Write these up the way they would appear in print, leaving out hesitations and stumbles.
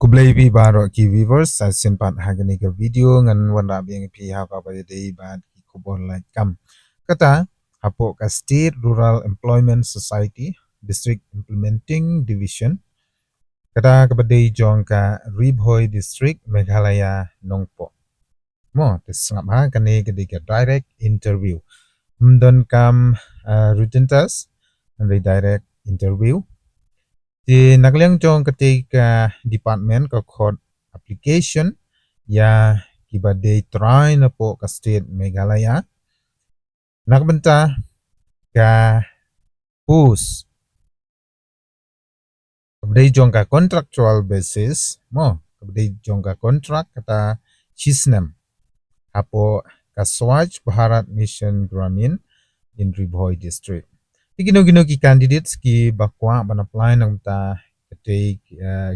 Kublai pi baro ki viewers sa simpan hagani ka video ngan wanda biang pi haka pa day bad ki kubon Laitkam. Kata hapo ka State Rural Employment Society District Implementing Division. Kata kapaday jong ka Ribhoi District Meghalaya Nongpo. Mo tisngap ha kani kadi ka direct interview. Mdon kam written test and direct interview. Di nakliang jong ketika department ke code application ya kiba day try na po ka state Meghalaya nakbenta ka pus kabday jong ka contractual basis mo kabday jong ka contract kata chisnem hapo ka Swachh Bharat Mission Gramin in Ribhoi district. Gino ki candidates ki bakwa ban apply nang ta kate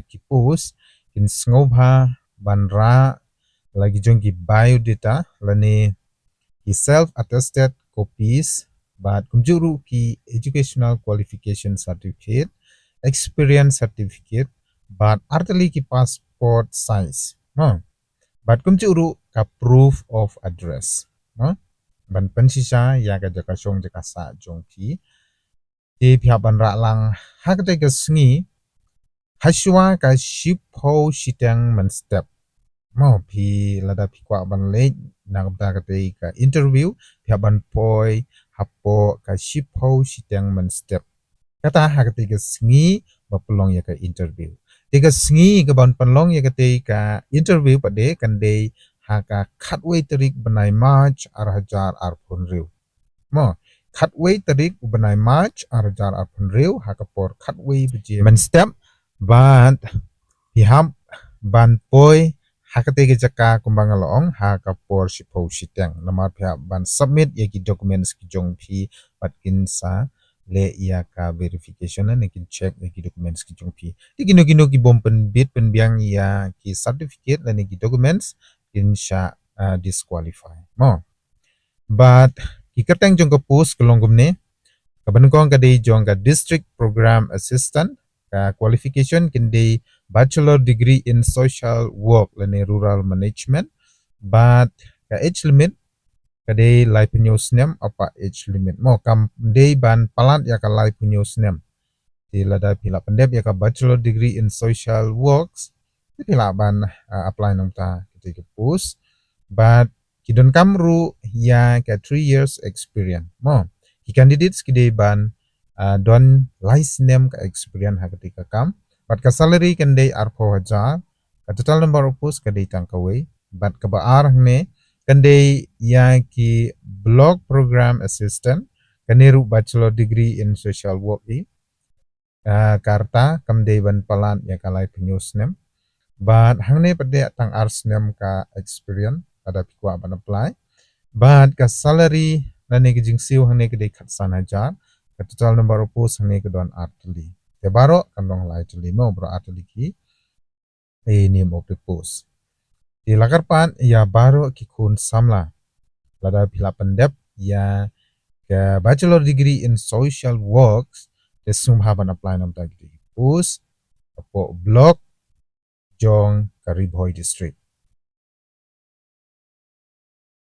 ki post kin ngobha banra lagi jong ki biodata lani ki self attested copies but kumjuru ki educational qualification certificate experience certificate but artali ki passport size but kumjuru ka proof of address ban pensisa ya ka jaka song jaka sa jong ki di pihak bandar lang hakte ke sengi haswa ka shipho sitang menstep mau pi lada pi kwa ban le nak ta kate ka interview pihak ban poi hapo ka shipho sitang menstep kata hakte ke sengi bapelong ya ka interview tiga sengi ke ban pelong ya kate ka interview pade kan de haka khatway terik banai march arhajar arpun riu mo Cutway tarik ubanai march arjar apun reu hakapor cutway beje men step but piham ban poi hakate ke jaka kumbang along hakapor sipo siteng nama pihak ban submit yaki documents ki jong pi patkin sa le ia ka verification na kin check yaki documents ki jong pi gino ki bom pen bit pen biang ia ki certificate la ki documents kin sha disqualify mo but Ikateng jong ka post kelonggum ne kabanengkong ka day jong ka district program assistant ka qualification kin day bachelor degree in social work lane rural management but ka age limit ka day life news nem apa age limit mo kam day ban palat ya ka life news nem di lada pila pendep ya ka bachelor degree in social works di pila ban apply nong ta ketika post but Kidon kamru ya ke 3 years experience mo ki candidates kide ban don license ka experience ha ketika kam but ka salary kan dei ar 4000 ka total number of post ka dei tangkawai but ka baar ne kan dei ya ki block program assistant kaneru bachelor degree in social work karta kam dei ban palan ya ka life news nem but hangne pade tang ars nem ka experience ada pikwa ban apply but ka salary nane ke jingsiew hane ke dekat 000hajar ka total number of post hane ke don artli te baro kandong Laitli mo bro artli ki name of the post di lakarpan ya baro ki kun samla lada pila pendep ya ke bachelor degree in social works te sum haban apply nam ta ki post apo blog jong ka Ribhoi district